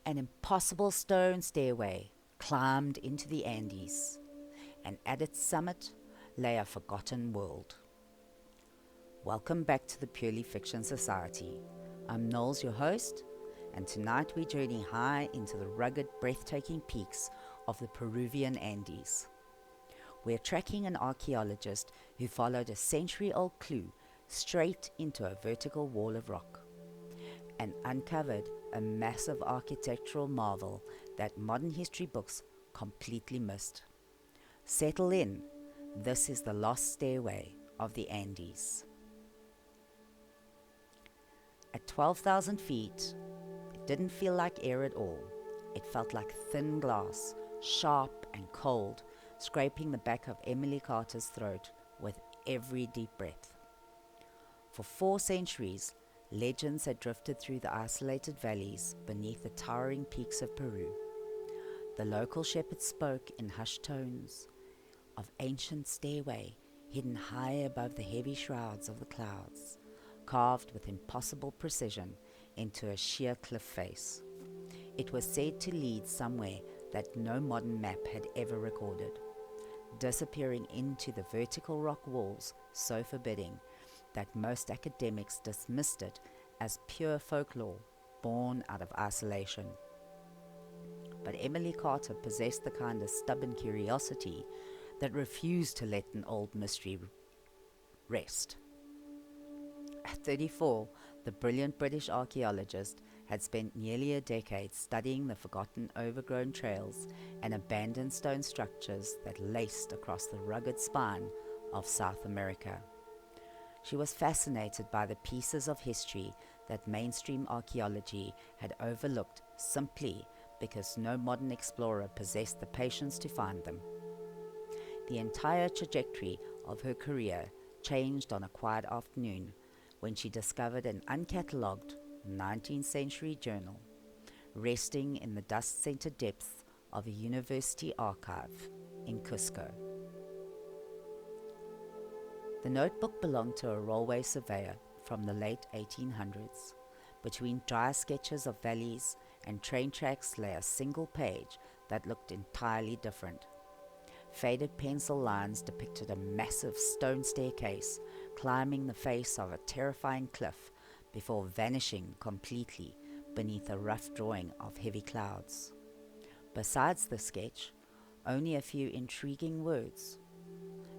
An impossible stone stairway climbed into the Andes, and at its summit lay a forgotten world. Welcome back to the Purely Fiction Society. I'm Knowles, your host, and tonight we're journeying high into the rugged, breathtaking peaks of the Peruvian Andes. We're tracking an archaeologist who followed a century-old clue straight into a vertical wall of rock and uncovered a massive architectural marvel that modern history books completely missed. Settle in. This is the Lost Stairway of the Andes. At 12,000 feet, it didn't feel like air at all. It felt like thin glass, sharp and cold, scraping the back of Emily Carter's throat with every deep breath. For 4 centuries, legends had drifted through the isolated valleys beneath the towering peaks of Peru. The local shepherds spoke in hushed tones of ancient stairway hidden high above the heavy shrouds of the clouds, carved with impossible precision into a sheer cliff face. It was said to lead somewhere that no modern map had ever recorded, disappearing into the vertical rock walls so forbidding that most academics dismissed it as pure folklore born out of isolation. But Emily Carter possessed the kind of stubborn curiosity that refused to let an old mystery rest. At 34, the brilliant British archaeologist had spent nearly a decade studying the forgotten overgrown trails and abandoned stone structures that laced across the rugged spine of South America. She was fascinated by the pieces of history that mainstream archaeology had overlooked simply because no modern explorer possessed the patience to find them. The entire trajectory of her career changed on a quiet afternoon when she discovered an uncatalogued 19th century journal resting in the dust-scented depths of a university archive in Cusco. The notebook belonged to a railway surveyor from the late 1800s. Between dry sketches of valleys and train tracks lay a single page that looked entirely different. Faded pencil lines depicted a massive stone staircase climbing the face of a terrifying cliff before vanishing completely beneath a rough drawing of heavy clouds. Besides the sketch, only a few intriguing words.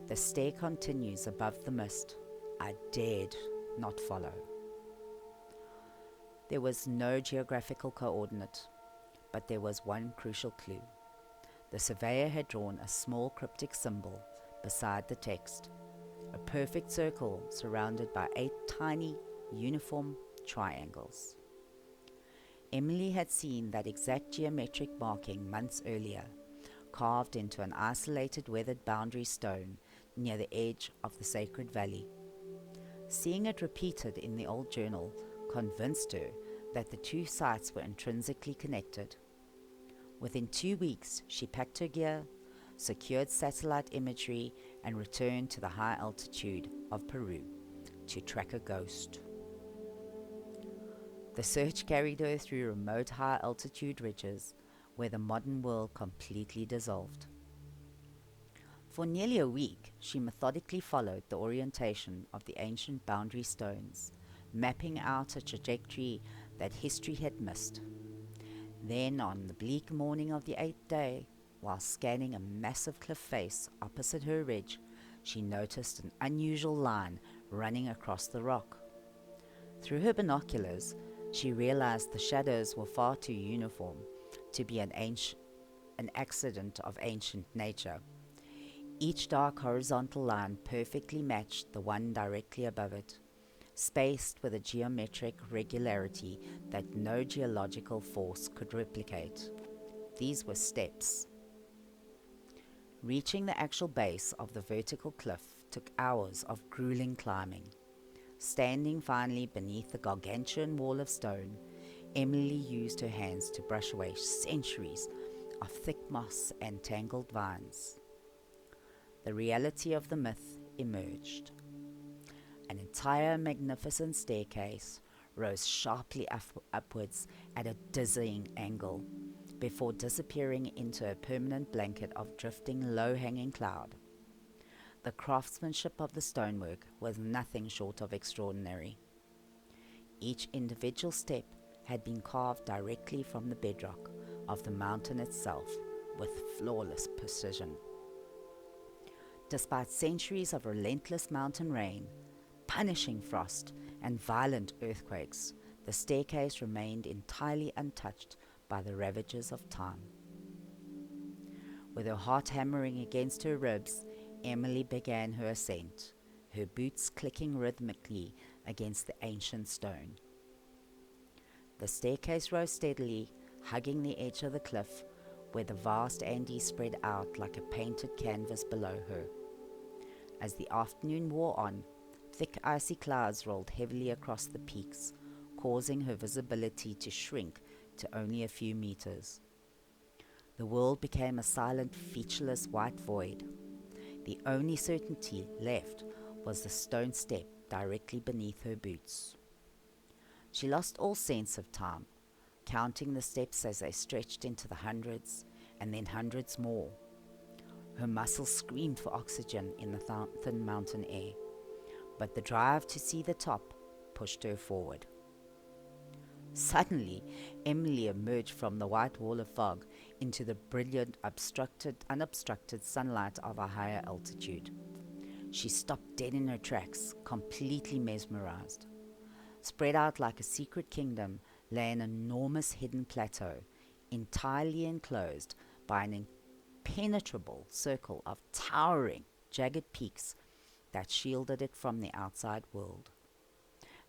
The stair continues above the mist. I dared not follow. There was no geographical coordinate, but there was one crucial clue. The surveyor had drawn a small cryptic symbol beside the text, a perfect circle surrounded by 8 tiny, uniform triangles. Emily had seen that exact geometric marking months earlier, carved into an isolated weathered boundary stone near the edge of the sacred valley. Seeing it repeated in the old journal convinced her that the 2 sites were intrinsically connected. Within 2 weeks, she packed her gear, secured satellite imagery, and returned to the high altitude of Peru to track a ghost. The search carried her through remote high altitude ridges where the modern world completely dissolved. For nearly a week, she methodically followed the orientation of the ancient boundary stones, mapping out a trajectory that history had missed. Then, on the bleak morning of the 8th day, while scanning a massive cliff face opposite her ridge, she noticed an unusual line running across the rock. Through her binoculars, she realized the shadows were far too uniform to be an accident of ancient nature. Each dark horizontal line perfectly matched the one directly above it, spaced with a geometric regularity that no geological force could replicate. These were steps. Reaching the actual base of the vertical cliff took hours of grueling climbing. Standing finally beneath the gargantuan wall of stone, Emily used her hands to brush away centuries of thick moss and tangled vines. The reality of the myth emerged. An entire magnificent staircase rose sharply upwards at a dizzying angle, before disappearing into a permanent blanket of drifting low-hanging cloud. The craftsmanship of the stonework was nothing short of extraordinary. Each individual step had been carved directly from the bedrock of the mountain itself with flawless precision. Despite centuries of relentless mountain rain, punishing frost, and violent earthquakes, the staircase remained entirely untouched by the ravages of time. With her heart hammering against her ribs, Emily began her ascent, her boots clicking rhythmically against the ancient stone. The staircase rose steadily, hugging the edge of the cliff, where the vast Andes spread out like a painted canvas below her. As the afternoon wore on, thick icy clouds rolled heavily across the peaks, causing her visibility to shrink to only a few meters. The world became a silent, featureless white void. The only certainty left was the stone step directly beneath her boots. She lost all sense of time, counting the steps as they stretched into the hundreds, and then hundreds more. Her muscles screamed for oxygen in the thin mountain air, but the drive to see the top pushed her forward. Suddenly, Emily emerged from the white wall of fog into the brilliant, unobstructed sunlight of a higher altitude. She stopped dead in her tracks, completely mesmerized. Spread out like a secret kingdom lay an enormous hidden plateau, entirely enclosed by an impenetrable circle of towering, jagged peaks that shielded it from the outside world.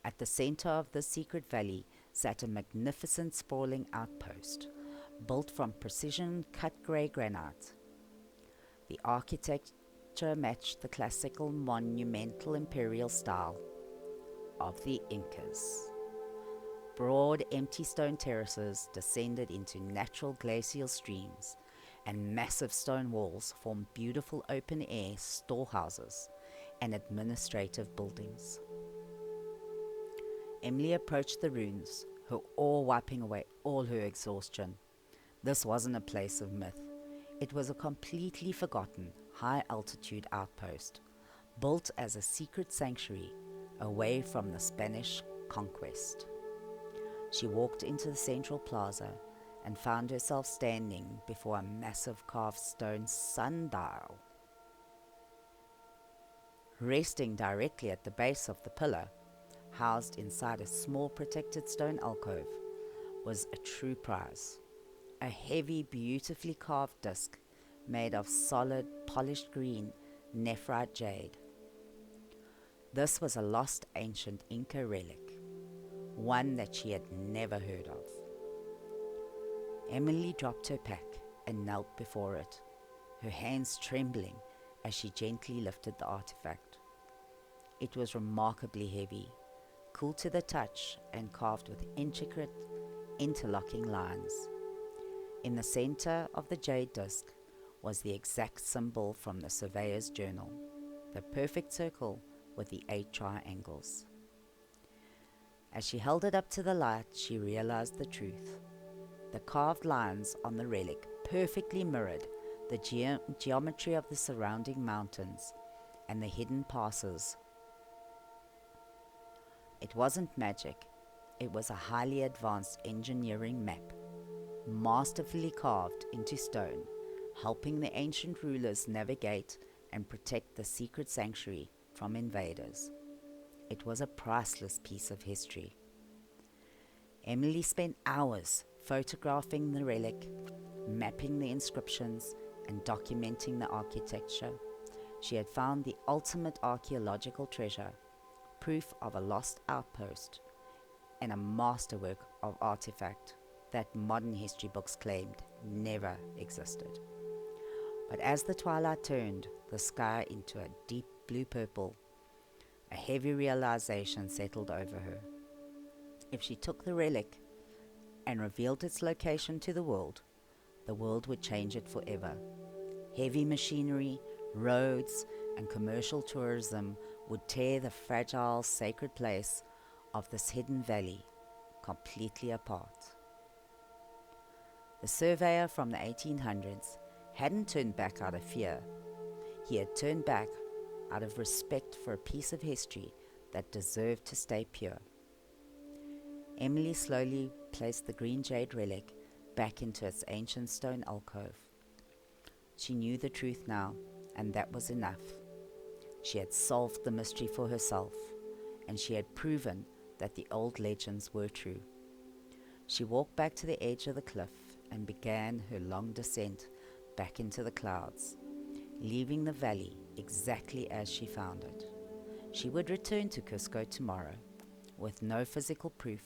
At the center of this secret valley sat a magnificent sprawling outpost, built from precision-cut grey granite. The architecture matched the classical monumental imperial style of the Incas. Broad, empty stone terraces descended into natural glacial streams, and massive stone walls formed beautiful open-air storehouses and administrative buildings. Emily approached the ruins, her awe wiping away all her exhaustion. This wasn't a place of myth. It was a completely forgotten, high-altitude outpost, built as a secret sanctuary away from the Spanish conquest. She walked into the central plaza and found herself standing before a massive carved stone sundial. Resting directly at the base of the pillar, housed inside a small protected stone alcove, was a true prize. A heavy, beautifully carved disc made of solid, polished green nephrite jade. This was a lost ancient Inca relic, one that she had never heard of. Emily dropped her pack and knelt before it, her hands trembling as she gently lifted the artifact. It was remarkably heavy, cool to the touch and carved with intricate, interlocking lines. In the center of the jade disc was the exact symbol from the Surveyor's Journal, the perfect circle with the 8 triangles. As she held it up to the light, she realized the truth. The carved lines on the relic perfectly mirrored the geometry of the surrounding mountains and the hidden passes. It wasn't magic, it was a highly advanced engineering map, masterfully carved into stone, helping the ancient rulers navigate and protect the secret sanctuary from invaders. It was a priceless piece of history. Emily spent hours photographing the relic, mapping the inscriptions, and documenting the architecture. She had found the ultimate archaeological treasure, proof of a lost outpost, and a masterwork of artifact that modern history books claimed never existed. But as the twilight turned the sky into a deep blue-purple, a heavy realization settled over her. If she took the relic and revealed its location to the world would change it forever. Heavy machinery, roads, and commercial tourism would tear the fragile, sacred place of this hidden valley, completely apart. The surveyor from the 1800s hadn't turned back out of fear. He had turned back out of respect for a piece of history that deserved to stay pure. Emily slowly placed the green jade relic back into its ancient stone alcove. She knew the truth now, and that was enough. She had solved the mystery for herself, and she had proven that the old legends were true. She walked back to the edge of the cliff and began her long descent back into the clouds, leaving the valley exactly as she found it. She would return to Cusco tomorrow, with no physical proof,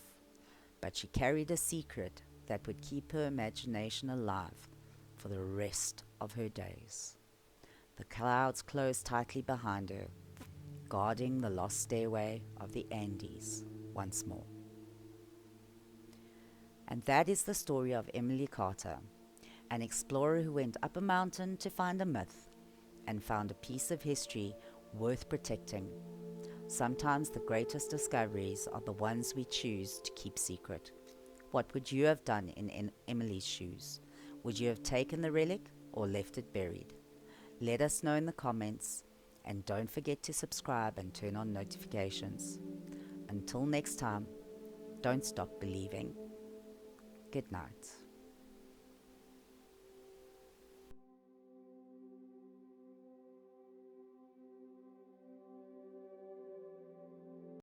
but she carried a secret that would keep her imagination alive for the rest of her days. The clouds closed tightly behind her, guarding the lost stairway of the Andes once more. And that is the story of Emily Carter, an explorer who went up a mountain to find a myth and found a piece of history worth protecting. Sometimes the greatest discoveries are the ones we choose to keep secret. What would you have done in Emily's shoes? Would you have taken the relic or left it buried? Let us know in the comments, and don't forget to subscribe and turn on notifications. Until next time, don't stop believing. Good night.